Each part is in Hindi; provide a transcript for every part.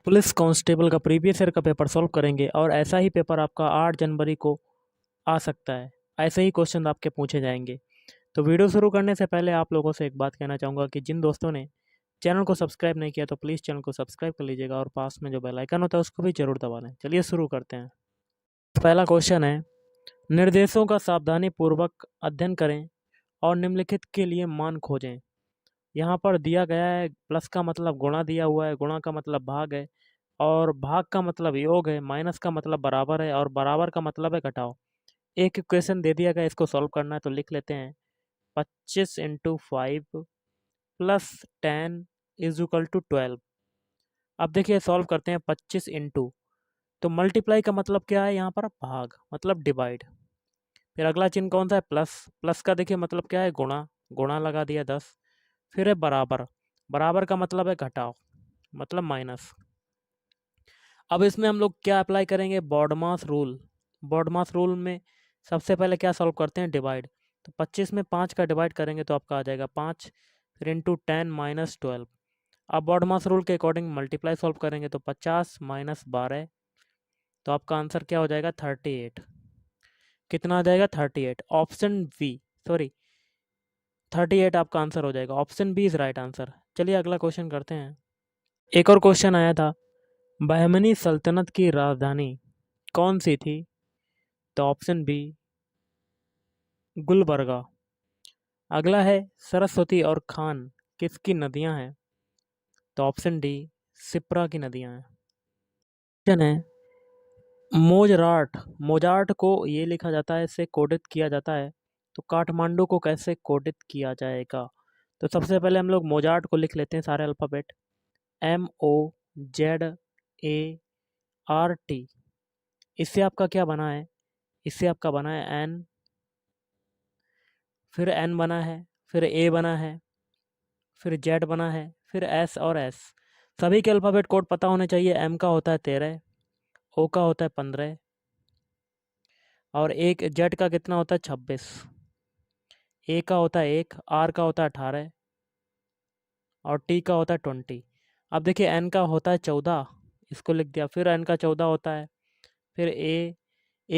पुलिस कांस्टेबल का प्रीवियस ईयर का पेपर सॉल्व करेंगे और ऐसा ही पेपर आपका 8 जनवरी को आ सकता है। ऐसे ही क्वेश्चन आपके पूछे जाएंगे। तो वीडियो शुरू करने से पहले आप लोगों से एक बात कहना चाहूँगा कि जिन दोस्तों ने चैनल को सब्सक्राइब नहीं किया तो प्लीज़ चैनल को सब्सक्राइब कर लीजिएगा और पास में जो बेल आइकन होता है उसको भी ज़रूर दबा लें। चलिए शुरू करते हैं। पहला क्वेश्चन है, निर्देशों का सावधानीपूर्वक अध्ययन करें और निम्नलिखित के लिए मान खोजें। यहाँ पर दिया गया है प्लस का मतलब गुणा दिया हुआ है, गुणा का मतलब भाग है और भाग का मतलब योग है, माइनस का मतलब बराबर है और बराबर का मतलब है घटाओ। एक इक्वेशन दे दिया गया, इसको सॉल्व करना है तो लिख लेते हैं 25 into 5 plus 10 is equal to 12। अब देखिए सॉल्व करते हैं 25 इंटू, तो मल्टीप्लाई का मतलब क्या है यहाँ पर भाग मतलब डिवाइड। फिर अगला चिन्ह कौन सा है प्लस, प्लस का देखिए मतलब क्या है गुणा, गुणा लगा दिया 10। फिर है बराबर, बराबर का मतलब है घटाओ मतलब माइनस। अब इसमें हम लोग क्या अप्लाई करेंगे बॉडमास रूल। बॉडमास रूल में सबसे पहले क्या सॉल्व करते हैं डिवाइड। तो 25 में 5 का डिवाइड करेंगे तो आपका आ जाएगा 5, फिर इंटू 10 माइनस 12। अब बॉडमास रूल के अकॉर्डिंग मल्टीप्लाई सॉल्व करेंगे तो 50 माइनस 12, तो आपका आंसर क्या हो जाएगा 38। कितना आ जाएगा 38, ऑप्शन बी, सॉरी 38 आपका आंसर हो जाएगा। Option B is right answer. चलिए अगला क्वेश्चन करते हैं। एक और क्वेश्चन आया था, बहमनी सल्तनत की राजधानी कौन सी थी। तो ऑप्शन बी गुलबर्गा। अगला है सरस्वती और खान किसकी नदियां हैं। तो ऑप्शन डी सिप्रा की नदियां हैं। क्वेश्चन है, मोजराट, मोजार्ट को ये लिखा जाता है, इससे कोडित किया जाता है, तो काठमांडू को कैसे कोडित किया जाएगा। तो सबसे पहले हम लोग मोजार्ट को लिख लेते हैं सारे अल्फ़ाबेट, MOZART। इससे आपका क्या बना है, इससे आपका बना है एन, फिर एन बना है, फिर ए बना है, फिर जेड बना है, फिर एस और एस। सभी के अल्फ़ाबेट कोड पता होने चाहिए। एम का होता है 13, ओ का होता है 15 और एक जेड का कितना होता है 26, ए का होता है 1, आर का होता है 18 और टी का होता है 20। अब देखिए एन का होता है 14, इसको लिख दिया, फिर एन का 14 होता है, फिर ए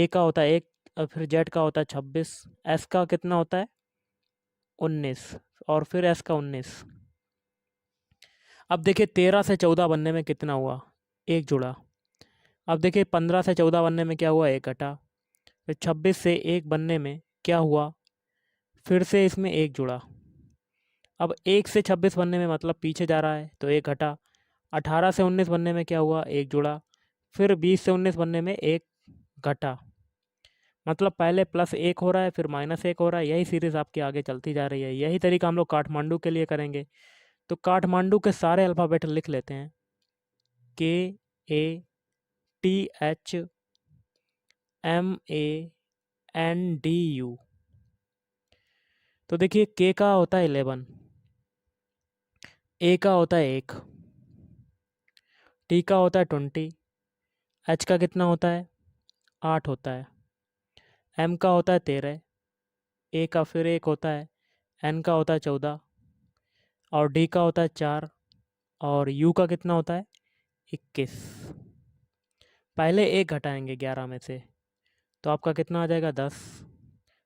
का होता है 1 और फिर जेड का होता है 26, एस का कितना होता है 19 और फिर एस का 19। अब देखिए 13 से 14 बनने में कितना हुआ, एक जुड़ा। अब देखिए 15 से 14 बनने में क्या हुआ, एक घटा। फिर 26 से 1 बनने में क्या हुआ, फिर से इसमें एक जुड़ा। अब 1 से 26 बनने में मतलब पीछे जा रहा है तो एक घटा। 18 से 19 बनने में क्या हुआ, एक जुड़ा। फिर 20 से 19 बनने में एक घटा। मतलब पहले +1 हो रहा है फिर -1 हो रहा है। यही सीरीज़ आपकी आगे चलती जा रही है। यही तरीका हम लोग काठमांडू के लिए करेंगे। तो काठमांडू के सारे अल्फ़ाबेट लिख लेते हैं, KATHMANDU। तो देखिए के का होता है 11, ए का होता है 1, टी का होता है 20, एच का कितना होता है 8 होता है, एम का होता है 13, ए का फिर 1 होता है, एन का होता है 14 और डी का होता है 4 और यू का कितना होता है 21। पहले एक घटाएंगे 11 में से तो आपका कितना आ जाएगा 10।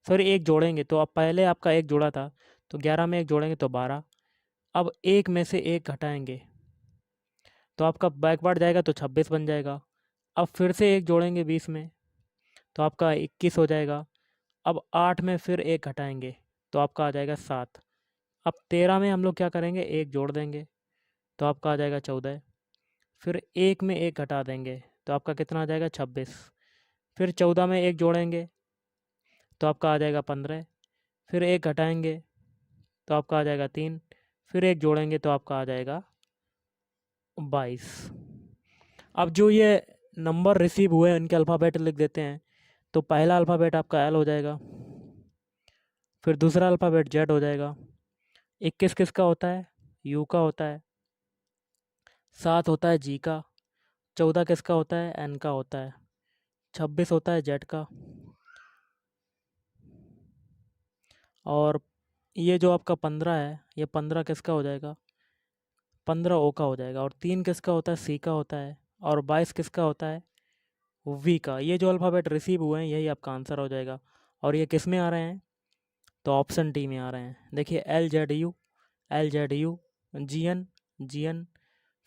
सॉरी एक जोड़ेंगे, तो अब पहले आपका एक जोड़ा था तो 11 में एक जोड़ेंगे तो 12। अब एक में से एक घटाएंगे तो आपका बैकवर्ड जाएगा तो 26 बन जाएगा। अब फिर से एक जोड़ेंगे 20 में तो आपका 21 हो जाएगा। अब 8 में फिर एक घटाएंगे तो आपका आ जाएगा 7। अब 13 में हम लोग क्या करेंगे, एक जोड़ देंगे तो आपका आ जाएगा 14। फिर एक में एक घटा देंगे तो आपका कितना आ जाएगा 26। फिर 14 में एक जोड़ेंगे तो आपका आ जाएगा 15। फिर एक घटाएंगे तो आपका आ जाएगा 3। फिर एक जोड़ेंगे तो आपका आ जाएगा 22। अब जो ये नंबर रिसीव हुए हैं उनके अल्फ़ाबेट लिख देते हैं। तो पहला अल्फ़ाबेट आपका एल हो जाएगा, फिर दूसरा अल्फ़ाबेट जेड हो जाएगा। 21 किसका होता है, यू का होता है। 7 होता है जी का। 14 किसका होता है, एन का होता है। 26 होता है जेड का। और ये जो आपका 15 है, ये 15 किसका हो जाएगा, 15 ओ का हो जाएगा, और 3 किसका होता है, सी का होता है, और 22 किसका होता है, वी का। ये जो अल्फ़ाबेट रिसीव हुए हैं यही आपका आंसर हो जाएगा। और ये किस में आ रहे हैं, तो ऑप्शन डी में आ रहे हैं। देखिए L Z U, G N, G N,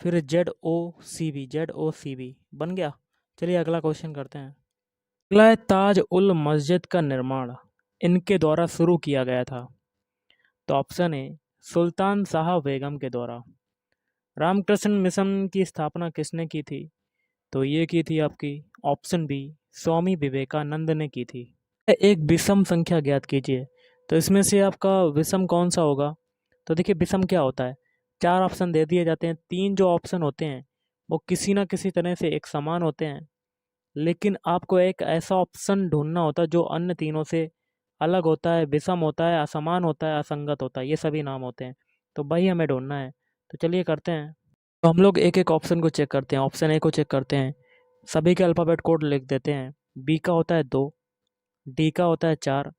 फिर जेड ओ सी बी बन गया। चलिए अगला क्वेश्चन करते हैं। अगला है, ताज उल मस्जिद का निर्माण इनके द्वारा शुरू किया गया था। तो ऑप्शन ए सुल्तान साहब बेगम के द्वारा। रामकृष्ण मिशन की स्थापना किसने की थी, तो ये की थी आपकी ऑप्शन बी स्वामी विवेकानंद ने की थी। एक विषम संख्या ज्ञात कीजिए, तो इसमें से आपका विषम कौन सा होगा। तो देखिए विषम क्या होता है, 4 ऑप्शन दे दिए जाते हैं, 3 जो ऑप्शन होते हैं वो किसी ना किसी तरह से एक समान होते हैं, लेकिन आपको एक ऐसा ऑप्शन ढूंढना होता है जो अन्य तीनों से अलग होता है, विषम होता है, असमान होता है, असंगत होता है, ये सभी नाम होते हैं। तो वही हमें ढूंढना है। तो चलिए करते हैं। तो हम लोग एक एक ऑप्शन को चेक करते हैं। ऑप्शन ए को चेक करते हैं, सभी के अल्फ़ाबेट कोड लिख देते हैं। बी का होता है 2, डी का होता है 4,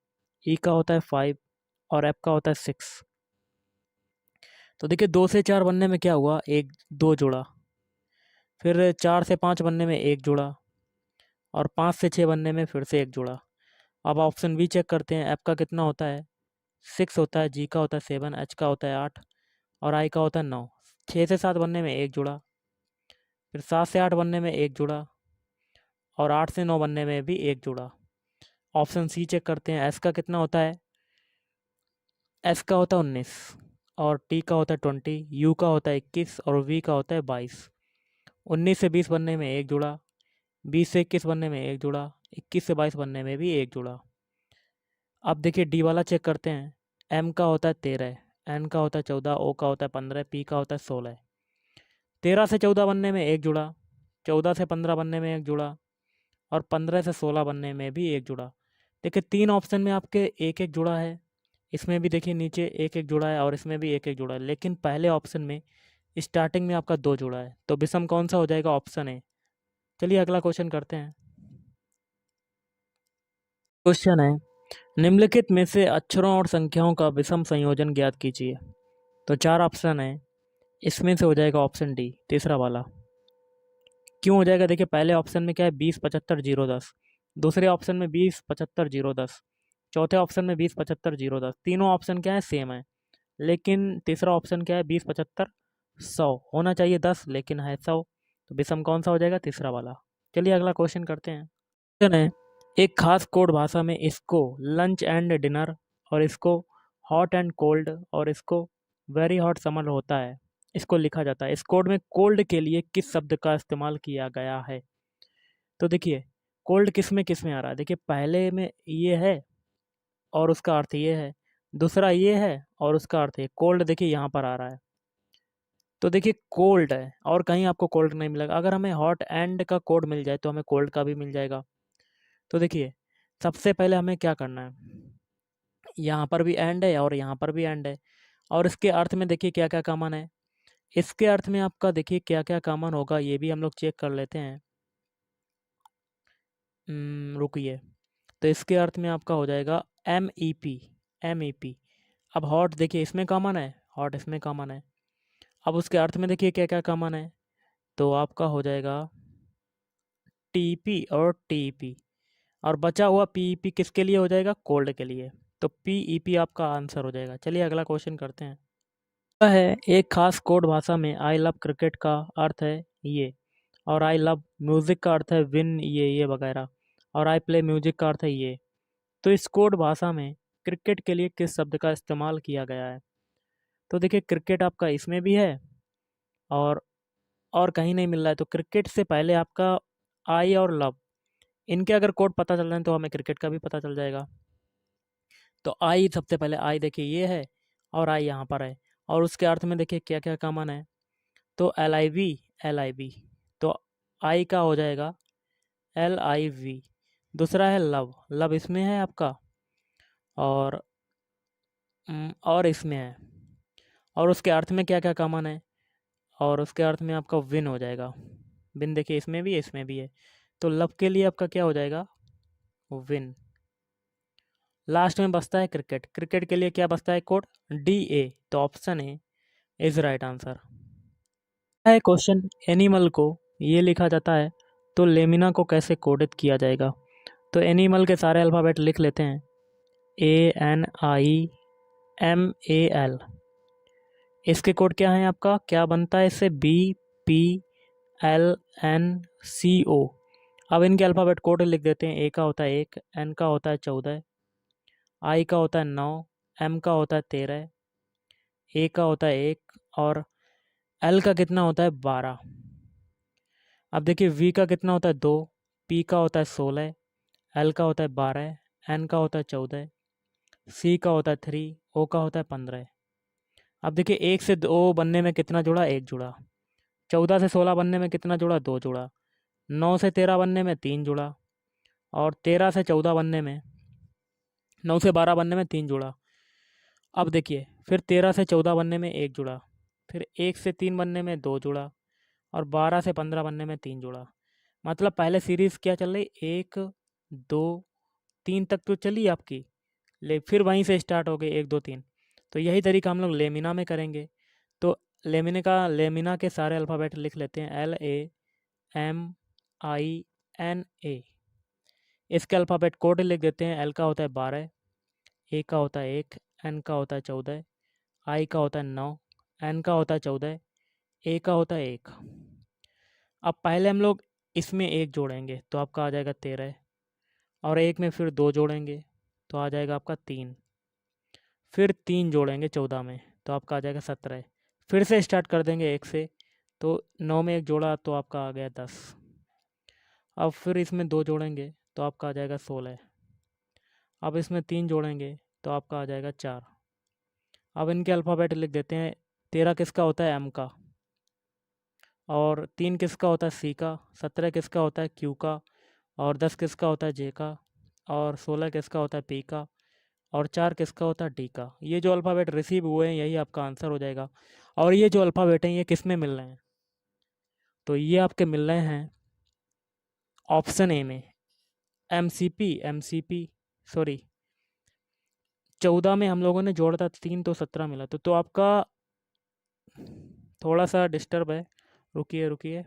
ई का होता है 5, और एफ का होता है 6। तो देखिए 2 से 4 बनने में क्या हुआ, एक 2 जुड़ा, फिर 4 से 5 बनने में 1 जुड़ा, और 5 से 6 बनने में फिर से 1 जुड़ा। अब ऑप्शन बी चेक करते हैं, एफ का कितना होता है, 6 होता है, जी का होता है 7, एच का होता है 8, और आई का होता है 9। 6 से 7 बनने में 1 जुड़ा, फिर 7 से 8 बनने में 1 जुड़ा, और 8 से 9 बनने में भी 1 जुड़ा। ऑप्शन सी चेक करते हैं, एस का कितना होता है, एस का होता है 19, और टी का होता है 20, यू का होता है 21, और वी का होता है 22। 19 से 20 बनने में 1 जुड़ा, 20 से 21 बनने में 1 जुड़ा, 21 से 22 बनने में भी 1 जुड़ा। अब देखिए डी वाला चेक करते हैं, एम का होता है 13, एन का होता है 14, ओ का होता है 15, पी का होता है 16। 13 से 14 बनने में 1 जुड़ा, 14 से 15 बनने में 1 जुड़ा, और 15 से 16 बनने में भी 1 जुड़ा। देखिए 3 ऑप्शन में आपके एक एक जुड़ा है, इसमें भी देखिए नीचे एक एक जुड़ा है, और इसमें भी एक एक जुड़ा है, लेकिन पहले ऑप्शन में स्टार्टिंग में आपका 2 जुड़ा है। तो विषम कौन सा हो जाएगा, ऑप्शन है। चलिए अगला क्वेश्चन करते हैं। क्वेश्चन है, निम्नलिखित में से अक्षरों और संख्याओं का विषम संयोजन ज्ञात कीजिए। तो 4 ऑप्शन है, इसमें से हो जाएगा ऑप्शन डी तीसरा वाला। क्यों हो जाएगा, देखिए पहले ऑप्शन में क्या है, 20 75 0 10, दूसरे ऑप्शन में 20 75 0 10, चौथे ऑप्शन में 20 75 0 10। तीनों ऑप्शन क्या है, सेम है, लेकिन तीसरा ऑप्शन क्या है, 20 75 100। होना चाहिए 10 लेकिन है 100। तो विषम कौन सा हो जाएगा, तीसरा वाला। चलिए अगला क्वेश्चन करते हैं। क्वेश्चन है, एक खास कोड भाषा में इसको लंच एंड डिनर, और इसको हॉट एंड कोल्ड, और इसको वेरी हॉट समर होता है, इसको लिखा जाता है। इस कोड में कोल्ड के लिए किस शब्द का इस्तेमाल किया गया है। तो देखिए कोल्ड किस में आ रहा है, देखिए पहले में ये है और उसका अर्थ ये है, दूसरा ये है और उसका अर्थ है कोल्ड, देखिए यहाँ पर आ रहा है। तो देखिए कोल्ड है और कहीं आपको कोल्ड नहीं मिलेगा। अगर हमें हॉट एंड का कोड मिल जाए तो हमें कोल्ड का भी मिल जाएगा। तो देखिए सबसे पहले हमें क्या करना है, यहाँ पर भी एंड है और यहाँ पर भी एंड है, और इसके अर्थ में देखिए क्या क्या कॉमन है। इसके अर्थ में आपका देखिए क्या क्या कॉमन होगा, ये भी हम लोग चेक कर लेते हैं। रुकिए, तो इसके अर्थ में आपका हो जाएगा MEP। अब हॉट देखिए इसमें कॉमन है, हॉट इसमें कॉमन है। अब उसके अर्थ में देखिए क्या क्या कॉमन है, तो आपका हो जाएगा TP और TP, और बचा हुआ PEP किसके लिए हो जाएगा, कोल्ड के लिए। तो PEP आपका आंसर हो जाएगा। चलिए अगला क्वेश्चन करते हैं। यह है, एक खास कोड भाषा में आई लव क्रिकेट का अर्थ है ये, और आई लव म्यूज़िक का अर्थ है विन ये वगैरह, और आई प्ले म्यूजिक का अर्थ है ये। तो इस कोड भाषा में क्रिकेट के लिए किस शब्द का इस्तेमाल किया गया है। तो देखिए क्रिकेट आपका इसमें भी है और और कहीं नहीं मिल रहा है, तो क्रिकेट से पहले आपका आई और लव, इनके अगर कोड पता चल रहे हैं तो हमें क्रिकेट का भी पता चल जाएगा। तो आई सबसे पहले, आई देखिए ये है और आई यहाँ पर है, और उसके अर्थ में देखिए क्या क्या कॉमन है, तो LIV। तो आई का हो जाएगा LIV। दूसरा है लव, लव इसमें है आपका, और और इसमें है, और उसके अर्थ में क्या क्या कॉमन है, और उसके अर्थ में आपका विन हो जाएगा। विन देखिए इसमें भी है इसमें भी है, तो लव के लिए आपका क्या हो जाएगा, विन। लास्ट में बचता है क्रिकेट, क्रिकेट के लिए क्या बचता है कोड, DA। तो option A is right answer. है क्वेश्चन, एनिमल को ये लिखा जाता है तो लेमिना को कैसे कोडित किया जाएगा। तो एनिमल के सारे अल्फ़ाबेट लिख लेते हैं। ANIMAL, इसके कोड क्या है आपका, क्या बनता है इससे, BPLNCO। अब इनके अल्फ़ाबेट कोड लिख देते हैं। ए का होता है 1, एन का होता है 14, आई का होता है 9, एम का होता है 13, ए का होता है 1 और एल का कितना होता है 12। अब देखिए वी का कितना होता है 2, पी का होता है 16, एल का होता है 12, एन का होता है 14, सी का होता है 3, ओ का होता है 15। अब देखिए 1 से 2 बनने में कितना जुड़ा, 1 जुड़ा। 14 से 16 बनने में कितना जुड़ा, 2 जुड़ा। 9 से 13 बनने में 3 जुड़ा। और 13 से 14 बनने में, 9 से 12 बनने में 3 जुड़ा। अब देखिए फिर 13 से 14 बनने में 1 जुड़ा। फिर 1 से 3 बनने में 2 जुड़ा। और 12 से 15 बनने में 3 जुड़ा। मतलब पहले सीरीज़ क्या चल रही, 1 2 3 तक तो चली आपकी, ले फिर वहीं से स्टार्ट हो गई 1 2 3। तो यही तरीका हम लोग लेमिना में करेंगे। तो लेमिना के सारे अल्फ़ाबेट लिख लेते हैं। LAMINA। इसके अल्फ़ाबेट कोड लिख देते हैं। एल का होता है 12, ए का होता है 1, एन का होता है 14, आई का होता है 9, एन का होता है 14, ए का होता है 1। अब पहले हम लोग इसमें 1 जोड़ेंगे तो आपका आ जाएगा 13, और 1 में फिर 2 जोड़ेंगे तो आ जाएगा आपका 3। फिर 3 जोड़ेंगे 14 में तो आपका आ जाएगा 17। फिर से स्टार्ट कर देंगे 1 से, तो 9 में 1 जोड़ा तो आपका आ गया 10। अब फिर इसमें 2 जोड़ेंगे तो आपका आ जाएगा 16। अब इसमें 3 जोड़ेंगे तो आपका आ जाएगा 4। अब इनके अल्फ़ाबेट लिख देते हैं। 13 किसका होता है, एम का। और 3 किसका होता है, सी का। 17 किसका होता है, क्यू का। और 10 किसका होता है, जे का। और 16 किसका होता है, पी का। और 4 किसका होता है, डी का। ये जो अल्फ़ाबेट रिसीव हुए हैं यही आपका आंसर हो जाएगा। और ये जो अल्फ़ाबेट हैं ये किस में मिल रहे हैं, तो ये आपके मिल रहे हैं ऑप्शन ए में, एम सी पी, सॉरी 14 में हम लोगों ने जोड़ा था 3 तो 17 मिला। तो आपका थोड़ा सा डिस्टर्ब है, रुकिए रुकिए।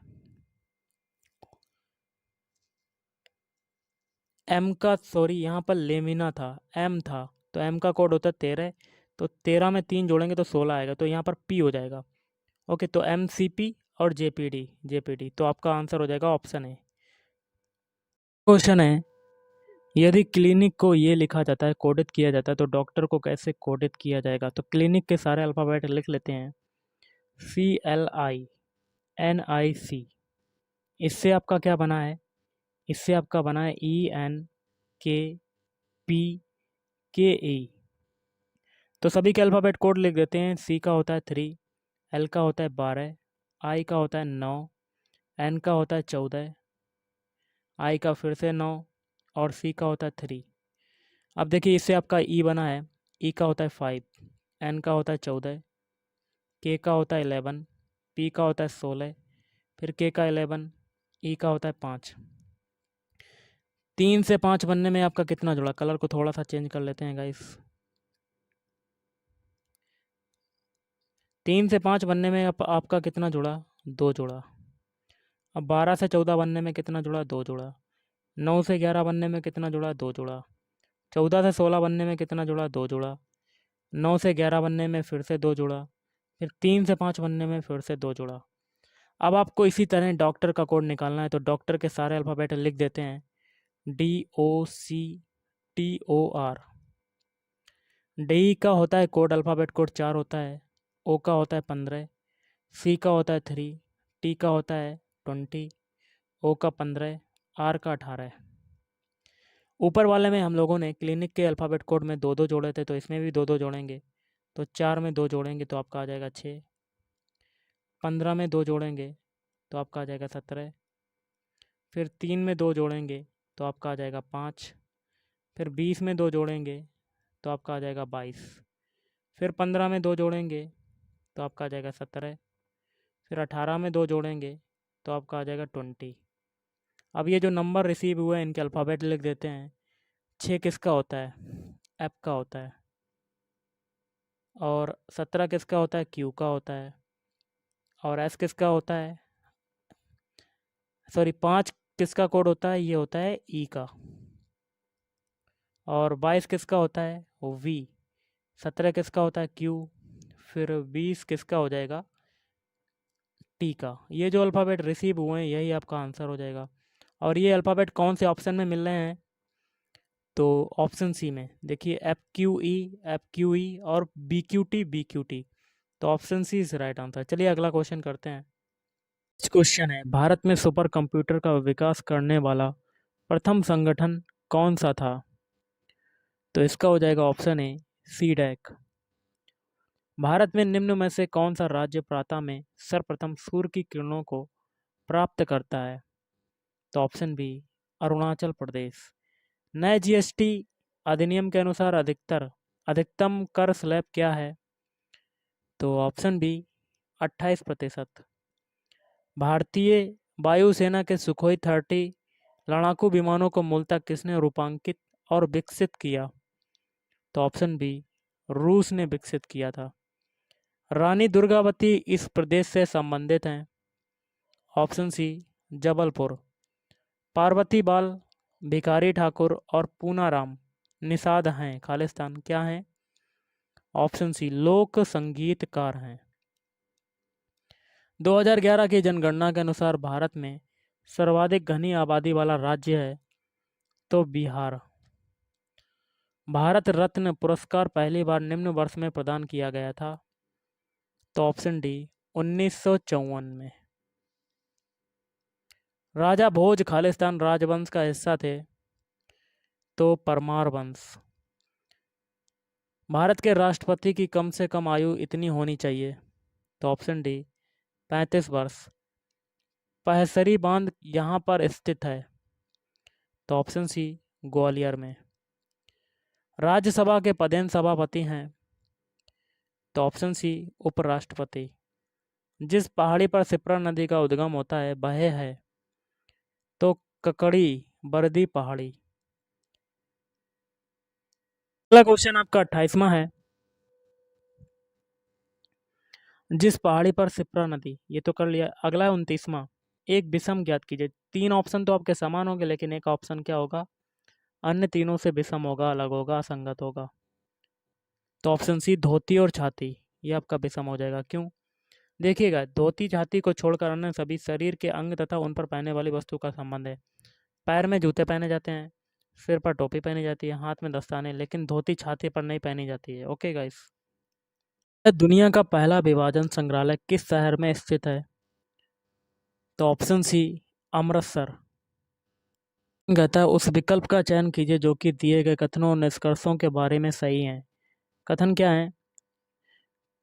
एम का, सॉरी यहाँ पर लेमिना था, एम था। तो एम का कोड होता है 13। तो 13 में 3 जोड़ेंगे तो 16 आएगा, तो यहाँ पर पी हो जाएगा। ओके, तो MCP और JPD तो आपका आंसर हो जाएगा ऑप्शन ए। क्वेश्चन है, यदि क्लिनिक को ये लिखा जाता है, कोडित किया जाता है, तो डॉक्टर को कैसे कोडित किया जाएगा। तो क्लिनिक के सारे अल्फ़ाबेट लिख लेते हैं। CLINIC, इससे आपका क्या बना है, इससे आपका बना है ENKPKE। तो सभी के अल्फ़ाबेट कोड लिख देते हैं। सी का होता है 3, एल का होता है 12, आई का होता है 9, एन का होता है 14, आई का फिर से 9 और सी का होता है 3। अब देखिए इससे आपका ई बना है। ई का होता है 5, एन का होता है 14, के का होता है 11, पी का होता है 16, फिर के का 11, ई का होता है 5। 3 से 5 बनने में आपका कितना जुड़ा, कलर को थोड़ा सा चेंज कर लेते हैं गाइस। 3 से 5 बनने में आपका कितना जुड़ा, 2 जुड़ा। अब 12 से 14 बनने में कितना जुड़ा, 2 जुड़ा। 9 से 11 बनने में कितना जुड़ा, 2 जुड़ा। 14 से 16 बनने में कितना जुड़ा, 2 जुड़ा। 9 से 11 बनने में फिर से 2 जुड़ा। फिर 3 से 5 बनने में फिर से 2 जुड़ा। अब आपको इसी तरह डॉक्टर का कोड निकालना है, तो डॉक्टर के सारे अल्फ़ाबेट लिख देते हैं। DOCTOR। डी का होता है कोड, अल्फ़ाबेट कोड 4 होता है। ओ का होता है 15, सी का होता है 3, टी का होता है 20, ओ का 15, आर का 18। ऊपर वाले में हम लोगों ने क्लिनिक के अल्फ़ाबेट कोड में 2 2 जोड़े थे, तो इसमें भी 2 2 जोड़ेंगे। तो 4 में 2 जोड़ेंगे तो आपका आ जाएगा 6। 15 में 2 जोड़ेंगे तो आपका आ जाएगा 17। फिर 3 में 2 जोड़ेंगे तो आपका आ जाएगा 5। फिर 20 में 2 जोड़ेंगे तो आपका आ जाएगा 22। फिर 15 में 2 जोड़ेंगे तो आपका आ जाएगा 17। फिर 18 में 2 जोड़ेंगे तो आपका आ जाएगा 20। अब ये जो नंबर रिसीव हुए हैं इनके अल्फ़ाबेट लिख देते हैं। 6 किसका होता है, एफ का होता है। और 17 किसका होता है, क्यू का होता है। और एस किसका होता है, सॉरी 5 किसका कोड होता है, ये होता है ई का। और 22 किसका होता है, वो वी। 17 किसका होता है, क्यू। फिर 20 किसका हो जाएगा, टी का। ये जो अल्फ़ाबेट रिसीव हुए हैं यही आपका आंसर हो जाएगा। और ये अल्फ़ाबेट कौन से ऑप्शन में मिल रहे हैं, तो ऑप्शन सी में देखिए, एफ क्यू ई और बी क्यू टी। तो option C is right answer. चलिए अगला क्वेश्चन करते हैं। नेक्स्ट क्वेश्चन है, भारत में सुपर कंप्यूटर का विकास करने वाला प्रथम संगठन कौन सा था। तो इसका हो जाएगा option A, C DAC. Bharat में निम्न में से कौन सा राज्य प्रातः में सर्वप्रथम सूर्य की किरणों को प्राप्त करता है। तो ऑप्शन बी, अरुणाचल प्रदेश। नए जीएसटी अधिनियम के अनुसार अधिकतम कर स्लैब क्या है। तो ऑप्शन बी, 28%। भारतीय वायुसेना के सुखोई 30 लड़ाकू विमानों को मूलतः किसने रूपांकित और विकसित किया। तो ऑप्शन बी, रूस ने विकसित किया था। रानी दुर्गावती इस प्रदेश से संबंधित हैं। Option C, Jabalpur. पार्वती बाल, भिखारी ठाकुर और पूनाराम निषाद हैं खालिस्तान क्या हैं। ऑप्शन सी, लोक संगीतकार हैं। 2011 की जनगणना के अनुसार भारत में सर्वाधिक घनी आबादी वाला राज्य है, तो बिहार। भारत रत्न पुरस्कार पहली बार निम्न वर्ष में प्रदान किया गया था। तो ऑप्शन डी, 1954 में। राजा भोज खालिस्तान राजवंश का हिस्सा थे, तो परमार वंश। भारत के राष्ट्रपति की कम से कम आयु इतनी होनी चाहिए। तो ऑप्शन डी, 35 वर्ष। पहसरी बांध यहाँ पर स्थित है। तो ऑप्शन सी, ग्वालियर में। राज्यसभा के पदेन सभापति हैं। तो ऑप्शन सी, उपराष्ट्रपति। जिस पहाड़ी पर सिप्रा नदी का उद्गम होता है वह है, तो ककड़ी बरदी पहाड़ी। अगला क्वेश्चन आपका 28वां है, जिस पहाड़ी पर सिप्रा नदी, ये तो कर लिया। अगला है 29वां, एक विषम ज्ञात कीजिए। 3 ऑप्शन तो आपके समान होंगे, लेकिन एक ऑप्शन क्या होगा, अन्य तीनों से विषम होगा, अलग होगा, असंगत होगा। तो ऑप्शन सी, धोती और छाती, ये आपका विषम हो जाएगा। क्यों, देखिएगा, धोती छाती को छोड़कर अन्य सभी शरीर के अंग तथा उन पर पहनने वाली वस्तु का संबंध है। पैर में जूते पहने जाते हैं, सिर पर टोपी पहनी जाती है, हाथ में दस्ताने, लेकिन धोती छाती पर नहीं पहनी जाती है। Okay guys. दुनिया का पहला विभाजन संग्रहालय किस शहर में स्थित है। तो ऑप्शन सी, अमृतसर। कहता उस विकल्प का चयन कीजिए जो कि दिए गए कथनों और निष्कर्षों के बारे में सही है। कथन क्या है,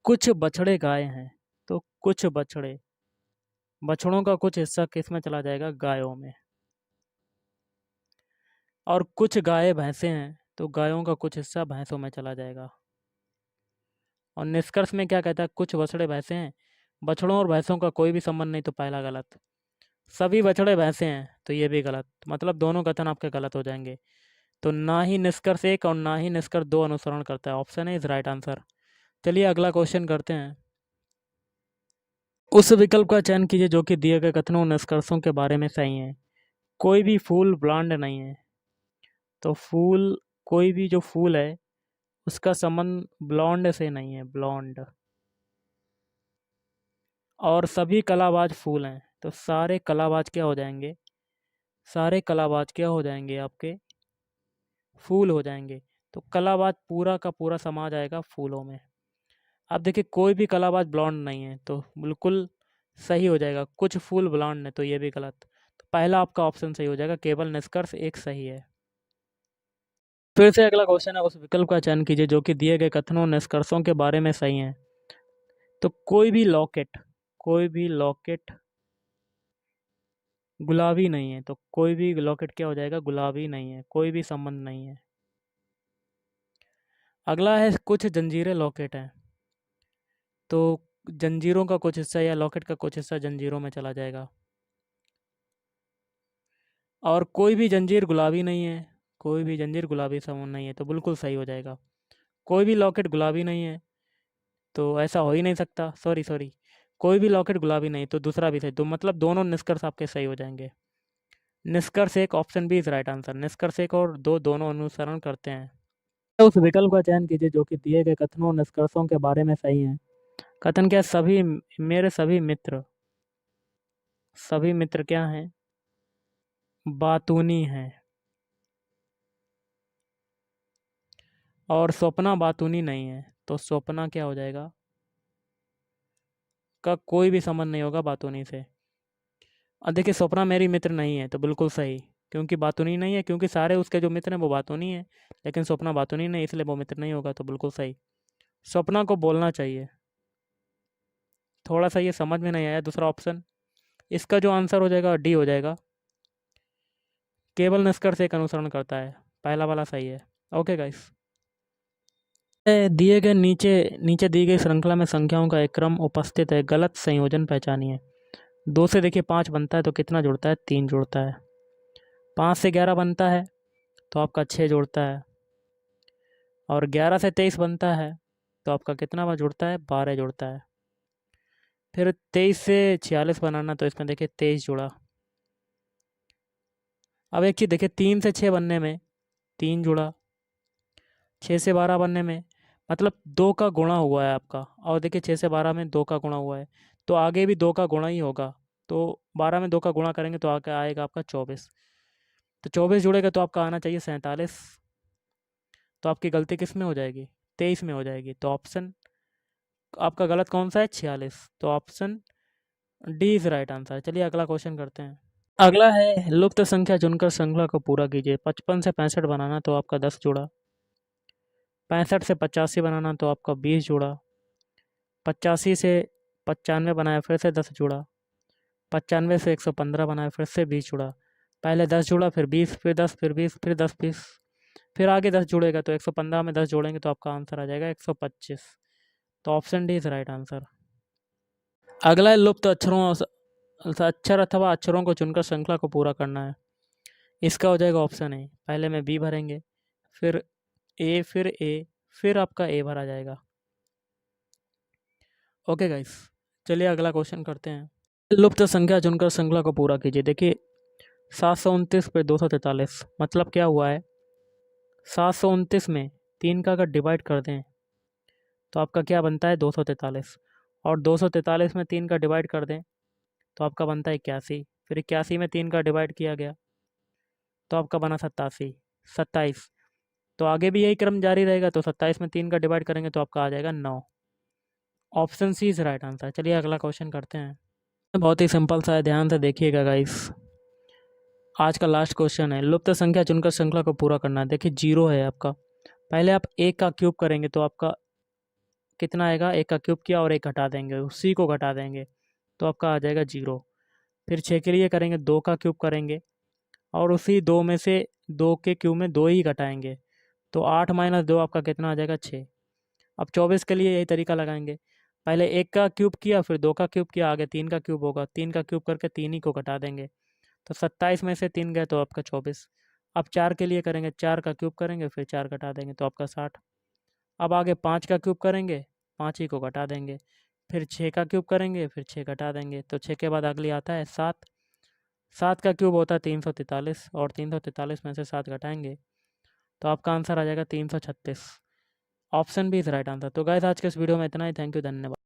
कुछ बछड़े गाय हैं, तो कुछ बछड़ों का कुछ हिस्सा किस में चला जाएगा, गायों में। और कुछ गाय भैंसे हैं, तो गायों का कुछ हिस्सा भैंसों में चला जाएगा। और निष्कर्ष में क्या कहता है, कुछ बछड़े भैंसे हैं, बछड़ों और भैंसों का कोई भी संबंध नहीं, तो पहला गलत। सभी बछड़े भैंसे हैं, तो ये भी गलत। मतलब दोनों कथन आपके गलत हो जाएंगे। तो ना ही निष्कर्ष 1 और ना ही निष्कर्ष 2 अनुसरण करता है। Option A is right answer. चलिए अगला क्वेश्चन करते हैं। उस विकल्प का चयन कीजिए जो कि दिए गए कथनों और निष्कर्षों के बारे में सही है। कोई भी फूल ब्लांड नहीं है, तो फूल, कोई भी जो फूल है उसका संबंध ब्लॉन्ड से नहीं है, ब्लॉन्ड। और सभी कलाबाज फूल हैं, तो सारे कलाबाज क्या हो जाएंगे, सारे कलाबाज क्या हो जाएंगे, आपके फूल हो जाएंगे। तो कलाबाज पूरा का पूरा समा जाएगा फूलों में। अब देखिए, कोई भी कलाबाज ब्लॉन्ड नहीं है, तो बिल्कुल सही हो जाएगा। कुछ फूल ब्लॉन्ड है, तो ये भी गलत। तो पहला आपका ऑप्शन सही हो जाएगा, केवल निष्कर्ष 1 सही है। फिर से अगला क्वेश्चन है, उस विकल्प का चयन कीजिए जो कि दिए गए कथनों और निष्कर्षों के बारे में सही है। तो कोई भी लॉकेट गुलाबी नहीं है, तो कोई भी लॉकेट क्या हो जाएगा, गुलाबी नहीं है, कोई भी संबंध नहीं है। अगला है, कुछ जंजीरें लॉकेट हैं, तो जंजीरों का कुछ हिस्सा या लॉकेट का कुछ हिस्सा जंजीरों में चला जाएगा। और कोई भी जंजीर गुलाबी नहीं है, कोई भी जंजीर गुलाबी संबंध नहीं है, तो बिल्कुल सही हो जाएगा। कोई भी लॉकेट गुलाबी नहीं है, तो ऐसा हो ही नहीं सकता। सॉरी, कोई भी लॉकेट गुलाबी नहीं, तो दूसरा भी सही, तो मतलब दोनों निष्कर्ष आपके सही हो जाएंगे। निष्कर्ष एक, option B is right answer. निष्कर्ष एक और दो दोनों अनुसरण करते हैं। तो उस विकल्प का चयन कीजिए जो कि दिए गए कथनों और निष्कर्षों के बारे में सही है। कथन क्या, सभी मेरे सभी मित्र क्या हैं, बातूनी हैं, और स्वप्ना बातूनी नहीं है, तो स्वप्ना क्या हो जाएगा, का कोई भी संबंध नहीं होगा बातूनी से। और देखिए स्वप्ना मेरी मित्र नहीं है, तो बिल्कुल सही, क्योंकि बातूनी नहीं है, क्योंकि सारे उसके जो मित्र हैं वो बातूनी है, लेकिन स्वप्ना बातूनी नहीं, इसलिए वो मित्र नहीं होगा, तो बिल्कुल सही। स्वप्ना को बोलना चाहिए। थोड़ा सा ये समझ में नहीं आया दूसरा ऑप्शन, इसका जो आंसर हो जाएगा डी हो जाएगा। केवल निष्कर्ष एक अनुसरण करता है, पहला वाला सही है। ओके गाइस, दिए गए नीचे नीचे दी गई श्रृंखला में संख्याओं का एक क्रम उपस्थित है, गलत संयोजन पहचानिए। 2 से देखिए 5 बनता है तो कितना जुड़ता है, 3 जुड़ता है। 5 से 11 बनता है तो आपका 6 जुड़ता है, और 11 से 23 बनता है तो आपका कितना बार जुड़ता है, 12 जुड़ता है। फिर 23 से 46 बनाना, तो इसमें देखिए 23 जुड़ा। अब एक चीज़ देखिए, 3 से 6 बनने में 3 जुड़ा, 6 से 12 बनने में मतलब 2 का गुणा हुआ है आपका, और देखिए 6 से 12 में 2 का गुणा हुआ है, तो आगे भी 2 का गुणा ही होगा, तो 12 में 2 का गुणा करेंगे तो आगे आएगा आपका 24। तो 24 जुड़ेगा तो आपका आना चाहिए 47, तो आपकी गलती किस में हो जाएगी, 23 में हो जाएगी। तो ऑप्शन आपका गलत कौन सा है, 46, तो option D is right answer. चलिए अगला क्वेश्चन करते हैं। अगला है, लुप्त संख्या चुनकर श्रृंखला को पूरा कीजिए। 55 से 65 बनाना तो आपका 10 जुड़ा, 65 से 85 बनाना तो आपका 20 जुड़ा, 85 से 95 बनाया फिर से 10 जुड़ा, 95 से 115 बनाया फिर से 20 जुड़ा। पहले 10 जुड़ा, फिर 20, फिर 10, फिर 20, फिर 10, 20, फिर आगे 10 जुड़ेगा, तो 115 में 10 जोड़ेंगे तो आपका आंसर आ जाएगा 125। तो option D is right answer. अगला है, लुप्त अक्षर अथवा अक्षरों को चुनकर श्रृंखला को पूरा करना है। इसका हो जाएगा ऑप्शन ए। पहले में बी भरेंगे, फिर ए, फिर आपका ए भरा जाएगा। ओके गाइस, चलिए अगला क्वेश्चन करते हैं। लुप्त संख्या चुनकर श्रृंखला को पूरा कीजिए। देखिए 729 पे 243, मतलब क्या हुआ है, 729 में 3 का अगर डिवाइड कर दें तो आपका क्या बनता है, 243, और 243 में 3 का डिवाइड कर दें तो आपका बनता है 81, फिर 81 में 3 का डिवाइड किया गया तो आपका बना 27, तो आगे भी यही क्रम जारी रहेगा, तो 27 में 3 का डिवाइड करेंगे तो आपका आ जाएगा 9। Option C is right answer. चलिए अगला क्वेश्चन करते हैं। बहुत ही सिंपल सा है, ध्यान से देखिएगा गाइस। आज का लास्ट क्वेश्चन है, लुप्त संख्या चुनकर श्रृंखला को पूरा करना है। देखिए 0 है आपका, पहले आप 1 का क्यूब करेंगे तो आपका कितना आएगा, 1 का क्यूब किया और 1 घटा देंगे, उसी को घटा देंगे तो आपका आ जाएगा 0। फिर 6 के लिए करेंगे, 2 का क्यूब करेंगे और उसी 2 में से 2 के क्यूब में 2 ही घटाएंगे, तो 8 माइनस 2 आपका कितना आ जाएगा, 6। अब 24 के लिए यही तरीका लगाएंगे, पहले 1 का क्यूब किया, फिर 2 का क्यूब किया, आगे 3 का क्यूब होगा, 3 का क्यूब करके 3 ही को घटा देंगे, तो 27 में से 3 गए तो आपका 24। अब 4 के लिए करेंगे, 4 का क्यूब करेंगे, फिर 4 घटा देंगे तो आपका 60। अब आगे 5 का क्यूब करेंगे, 5 ही को घटा देंगे, फिर 6 का क्यूब करेंगे, फिर 6 घटा देंगे, तो 6 के बाद अगली आता है 7। 7 का क्यूब होता है 343, और 343 में से 7 घटाएंगे तो आपका आंसर आ जाएगा 336। ऑप्शन भी इज राइट आंसर। तो गाइस आज के इस वीडियो में इतना ही। थैंक यू, धन्यवाद।